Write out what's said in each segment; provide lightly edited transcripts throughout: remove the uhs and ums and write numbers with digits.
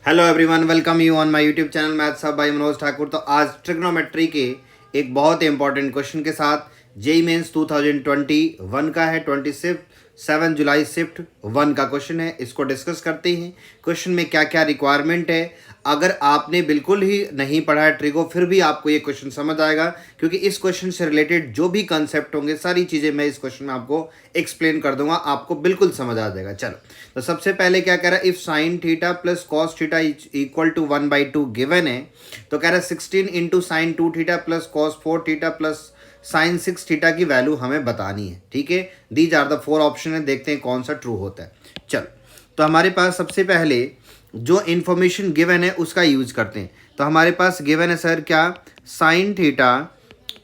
Hello everyone, welcome you on my YouTube channel maths hub by Manoj Thakur. तो आज trigonometry के एक बहुत ही इंपॉर्टेंट क्वेश्चन के साथ जेई मेंस 2021 का है। 27 जुलाई शिफ्ट 1 का क्वेश्चन है। इसको डिस्कस करते हैं। क्वेश्चन में क्या क्या रिक्वायरमेंट है। अगर आपने बिल्कुल ही नहीं पढ़ा है ट्रिगो, फिर भी आपको ये क्वेश्चन समझ आएगा, क्योंकि इस क्वेश्चन से रिलेटेड जो भी कंसेप्ट होंगे सारी चीज़ें मैं इस क्वेश्चन में आपको एक्सप्लेन कर दूंगा, आपको बिल्कुल समझ आ जाएगा। चलो, तो सबसे पहले क्या कह रहा है, if sine theta plus cos theta equal to 1/2 given है, तो कह रहा है 16 into sine 2 theta plus cos 4 theta plus sine 6 theta की वैल्यू हमें बतानी है। ठीक है, दीज आर द 4 ऑप्शन है, देखते हैं कौन सा ट्रू होता है। चलो, तो हमारे पास सबसे पहले जो इन्फॉर्मेशन गिवन है उसका यूज करते हैं। तो हमारे पास गिवन है सर क्या, sine theta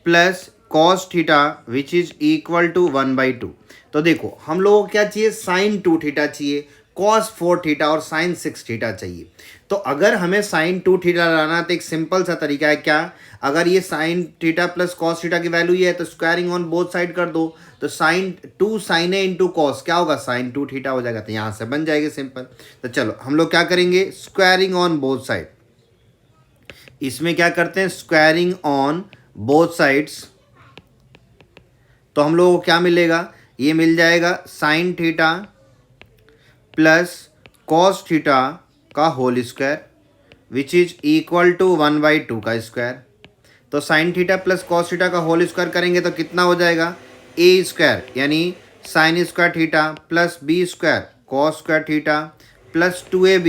plus cos theta which is equal to 1/2। तो देखो, हम लोगों को क्या चाहिए, साइन 2 थीटा चाहिए, कॉस 4 थीटा और साइन 6 थीटा चाहिए। तो अगर हमें साइन 2 थीटा लाना, तो एक सिंपल सा तरीका है क्या, अगर ये sign theta plus cos theta की वैल्यू ये है तो स्क्वायरिंग ऑन बोथ साइड कर दो। तो साइन 2 साइन ए इंटू कॉस क्या होगा, साइन 2 थीटा हो जाएगा। तो यहाँ से बन जाएगी सिंपल। तो चलो हम लोग क्या करेंगे, स्क्वायरिंग ऑन बोथ साइड। इसमें क्या करते हैं, स्क्वायरिंग ऑन बोथ साइड्स। तो हम लोगों को क्या मिलेगा, ये मिल जाएगा sine theta plus cos theta का whole square which is equal to 1/2 का स्क्वायर। तो sine theta plus cos theta का होल स्क्वायर करेंगे तो कितना हो जाएगा, ए स्क्वायर यानी sine square theta plus b square cos square theta plus 2ab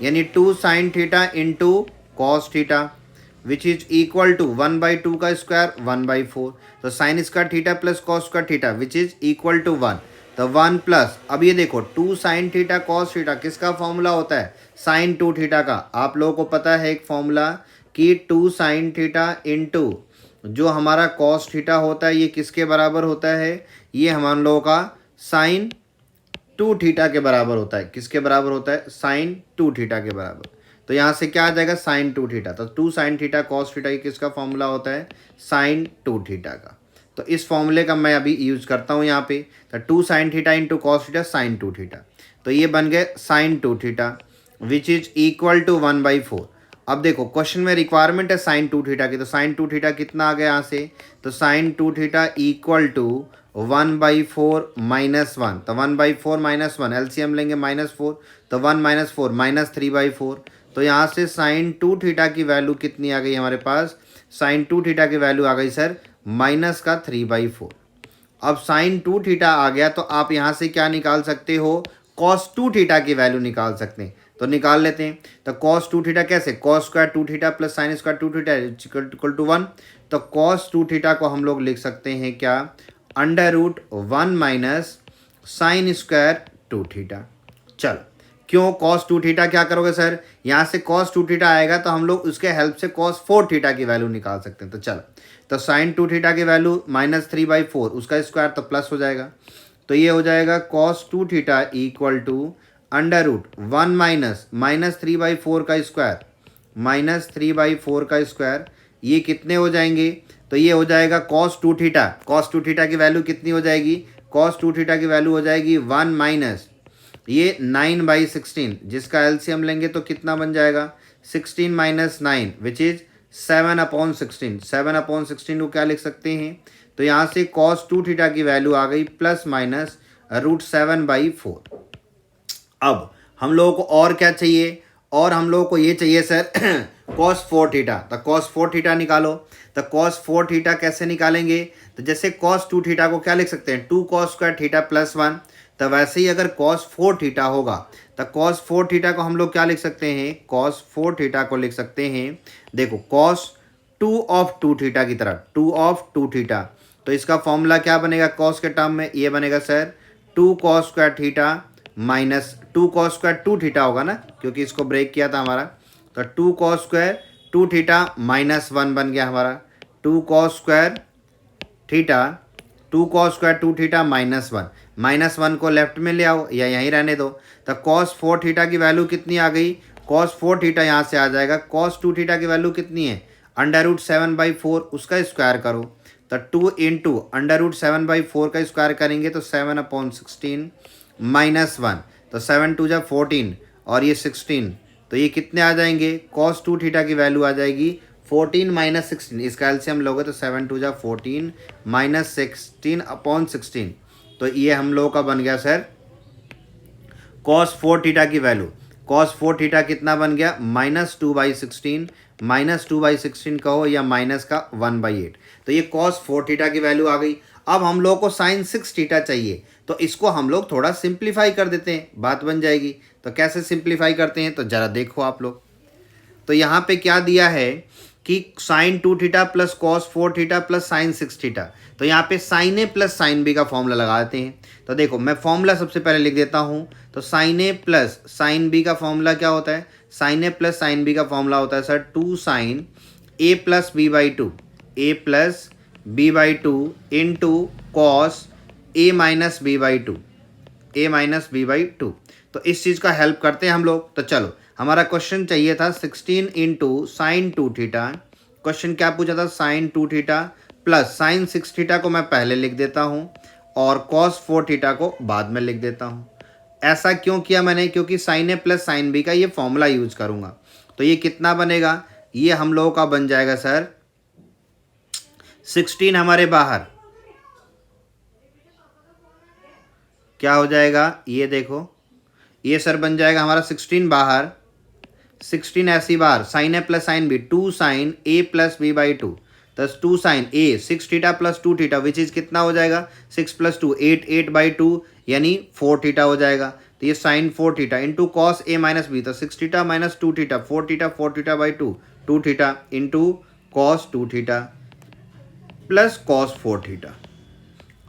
यानी 2 sine theta into cos theta which is equal to 1/2 का स्क्वायर 1/4। तो sine square theta plus cos square theta which is equal to 1। तो 1 plus, अब ये देखो 2 sine theta cos theta किसका formula होता है, साइन 2 थीटा का। आप लोगों को पता है एक फॉर्मूला कि 2 साइन थीटा इंटू जो हमारा कॉस थीटा होता है ये किसके बराबर होता है, ये हम लोगों का साइन 2 थीटा के बराबर होता है। किसके बराबर होता है, साइन 2 थीटा के बराबर। तो यहाँ से क्या आ जाएगा, साइन 2 थीटा। तो 2 साइन थीटा कॉस थीटा ये किसका फॉर्मूला होता है, साइन 2 थीटा का। तो इस फॉर्मूले का मैं अभी यूज करता हूँ यहाँ पे। तो 2 sine theta into cos theta sine 2 theta, तो ये बन गए sine 2 theta which is equal to 1/4। अब देखो क्वेश्चन में रिक्वायरमेंट है साइन 2 थीटा की, तो साइन 2 थीटा कितना आ गया यहाँ से, तो sine 2 theta equal to 1/4 minus 1। तो 1/4 माइनस 1 एलसीएम लेंगे -4, तो 1 - 4 -3/4। तो यहाँ से साइन 2 थीटा की वैल्यू कितनी आ गई हमारे पास, साइन 2 थीटा की वैल्यू आ गई सर माइनस का 3/4। अब साइन 2 थीटा आ गया तो आप यहाँ से क्या निकाल सकते हो, कॉस 2 थीटा की वैल्यू निकाल सकते हैं। तो निकाल लेते हैं। तो कॉस 2 थीटा कैसे, cos square 2 theta plus sine square 2 theta equal to 1। तो कॉस 2 थीटा को हम लोग लिख सकते हैं क्या, √1 माइनस साइन स्क्वायर 2 थीटा। चलो, क्यों कॉस 2 थीटा क्या करोगे सर, यहाँ से कॉस 2 थीटा आएगा तो हम लोग उसके हेल्प से कॉस 4 थीटा की वैल्यू निकाल सकते हैं। तो चलो, तो साइन 2 थीटा की वैल्यू -3/4 उसका स्क्वायर तो प्लस हो जाएगा। तो ये हो जाएगा cos 2 theta equal to √1 minus 3/4 का स्क्वायर -3/4 का स्क्वायर। ये कितने हो जाएंगे, तो ये हो जाएगा कॉस 2 थीटा। कॉस 2 थीटा की वैल्यू कितनी हो जाएगी, कॉस 2 थीटा की वैल्यू हो जाएगी 1 माइनस ये 9/16, जिसका एलसीएम लेंगे तो कितना बन जाएगा, 16 - 9 विच इज 7/16। 7/16 को क्या लिख सकते हैं, तो यहाँ से कॉस 2 थीटा की वैल्यू आ गई प्लस माइनस √7/4। अब हम लोगों को और क्या चाहिए, और हम लोगों को ये चाहिए सर cos 4 थीटा। तो cos 4 थीटा निकालो। तो cos 4 थीटा कैसे निकालेंगे, तो जैसे cos 2 थीटा को क्या लिख सकते हैं, 2 cos स्क्वायर थीटा प्लस 1। तो वैसे ही अगर cos 4 थीटा होगा तो cos 4 थीटा को हम लोग क्या लिख सकते हैं, cos 4 थीटा को लिख सकते हैं, देखो cos 2 ऑफ 2 थीटा की तरह, 2 ऑफ 2 थीटा। तो इसका फॉर्मूला क्या बनेगा cos के टर्म में, ये बनेगा sir 2 cos square theta minus 2 cos square 2 theta होगा ना, क्योंकि इसको ब्रेक किया था हमारा। तो 2 cos स्क्वायर 2 थीटा -1 बन गया हमारा। 2 cos square theta 2 cos square 2 theta -1 को लेफ्ट में ले आओ या यहीं रहने दो। तो cos 4 थीटा की वैल्यू कितनी आ गई, cos 4 थीटा यहाँ से आ जाएगा। cos 2 थीटा की वैल्यू कितनी है, √7/4 उसका स्क्वायर करो। तो 2 इंटू √7/4 का स्क्वायर करेंगे तो 7/16 -1। तो 7 × 2 = 14 और ये 16 तो ये कितने आ जाएंगे, कॉस 2 थीटा की वैल्यू आ जाएगी 14 माइनस 16, इसका एलसीएम लोगे तो 7 2 जा 14 माइनस 16 अपॉन 16, तो ये हम लोगों का बन गया सर कॉस 4 थीटा की वैल्यू। कॉस 4 थीटा कितना बन गया, -2/16, -2/16 कहो या माइनस का 1/8, तो ये कॉस 4 थीटा की वैल्यू आ गई। अब हम लोग को साइन 6 थीटा चाहिए, तो इसको हम लोग थोड़ा सिंप्लीफाई कर देते हैं, बात बन जाएगी। तो कैसे सिंप्लीफाई करते हैं, तो ज़रा देखो आप लोग। तो यहाँ पे क्या दिया है कि sine 2 theta plus cos 4 theta plus sine 6 theta, तो यहाँ पे साइन ए प्लस साइन बी का फॉर्मूला लगा देते हैं। तो देखो मैं फॉर्मूला सबसे पहले लिख देता हूँ। तो साइन ए प्लस साइन बी का फॉर्मूला क्या होता है, साइन ए प्लस साइन बी का फॉर्मूला होता है sir 2 sine A plus B by 2, A plus B by 2 into cos A minus B by 2, A minus B by 2। तो इस चीज़ का हेल्प करते हैं हम लोग। तो चलो हमारा क्वेश्चन चाहिए था 16 इंटू साइन 2 थीटा। क्वेश्चन क्या पूछा था, sine 2 theta plus sine 6 theta को मैं पहले लिख देता हूँ और कॉस 4 थीटा को बाद में लिख देता हूँ। ऐसा क्यों किया मैंने, क्योंकि साइन ए प्लस साइन बी का ये फॉर्मूला यूज करूँगा। तो ये कितना बनेगा, ये हम लोगों का बन जाएगा सर 16 हमारे बाहर क्या हो जाएगा, ये देखो ये सर बन जाएगा हमारा 16 बाहर, 16 ऐसी बार sine A plus sine b 2 sine A plus B by 2, तो 2 sine a 6 theta plus 2 theta which is कितना हो जाएगा 6 प्लस 2 8, 8/2 यानी 4 थीटा हो जाएगा। तो ये sign 4 theta into cos A minus B, तो 6 theta minus 2 theta 4 theta 4 theta by 2 2 theta into cos 2 theta plus cos 4 theta.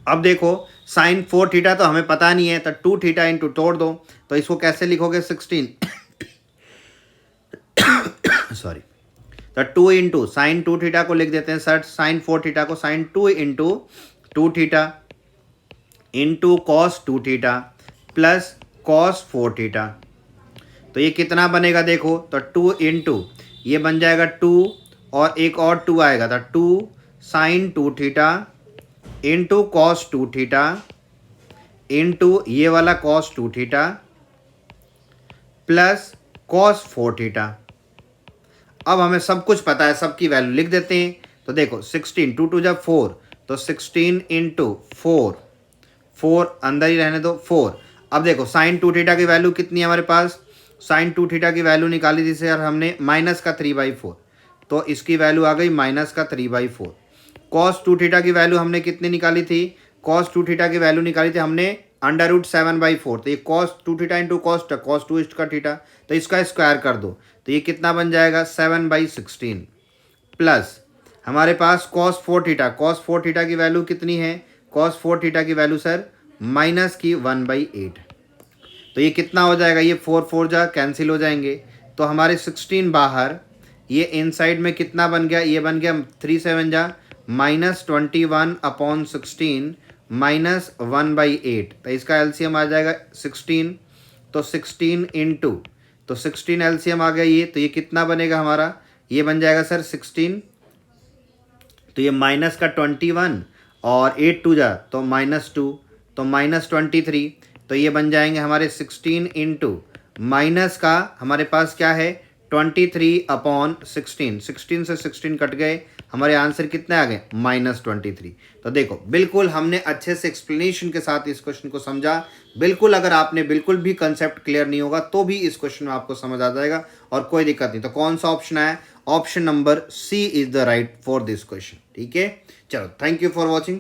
अब देखो साइन 4 थीटा तो हमें पता नहीं है, तो 2 थीटा इंटू तोड़ दो, तो इसको कैसे लिखोगे 16 सॉरी, तो 2 इंटू साइन 2 थीटा को लिख देते हैं सर साइन 4 थीटा को sine 2 into 2 theta into cos 2 theta plus cos 4 theta. तो ये कितना बनेगा देखो, तो 2 इंटू ये बन जाएगा 2 और एक और 2 आएगा, तो 2 sine 2 theta into cos 2 theta into ये वाला cos 2 theta plus cos 4 theta. अब हमें सब कुछ पता है, सबकी वैल्यू लिख देते हैं। तो देखो 16 2 2 जब 4, तो 16 इंटू 4 अंदर ही रहने दो 4। अब देखो साइन 2 थीटा की वैल्यू कितनी है हमारे पास, साइन 2 थीटा की वैल्यू निकाली थी सर हमने माइनस का 3/4, तो इसकी वैल्यू आ गई माइनस का 3/4। कॉस 2 थीटा की वैल्यू हमने कितनी निकाली थी, कॉस 2 थीटा की वैल्यू निकाली थी हमने √7/4, तो ये कॉस 2 थीटा इंटू कॉस 2 इसका थीटा, तो इसका स्क्वायर कर दो, तो ये कितना बन जाएगा 7/16 प्लस हमारे पास कॉस 4 थीटा, कॉस 4 थीटा की वैल्यू कितनी है, कॉस 4 थीटा की वैल्यू सर माइनस की 1/8, तो ये कितना हो जाएगा, ये 4 4 जा कैंसिल हो जाएंगे, तो हमारे 16 बाहर, ये इनसाइड में कितना बन गया, ये बन गया 3 7 जा -21/16 माइनस 1/8, तो इसका एलसीएम आ जाएगा 16, तो 16 इंटू, तो 16 एलसीएम आ गया ये, तो ये कितना बनेगा हमारा, ये बन जाएगा सर 16, तो ये माइनस का 21 और 8 2 जा तो -2, तो -23, तो ये बन जाएंगे हमारे 16 इंटू माइनस का हमारे पास क्या है 23/16, 16 से 16 कट गए, हमारे आंसर कितने आ गए -23। तो देखो बिल्कुल हमने अच्छे से एक्सप्लेनेशन के साथ इस क्वेश्चन को समझा। बिल्कुल अगर आपने बिल्कुल भी कंसेप्ट क्लियर नहीं होगा तो भी इस क्वेश्चन में आपको समझ आ जाएगा और कोई दिक्कत नहीं। तो कौन सा ऑप्शन है, option number C is the right for this question. ठीक है, चलो थैंक यू फॉर वॉचिंग।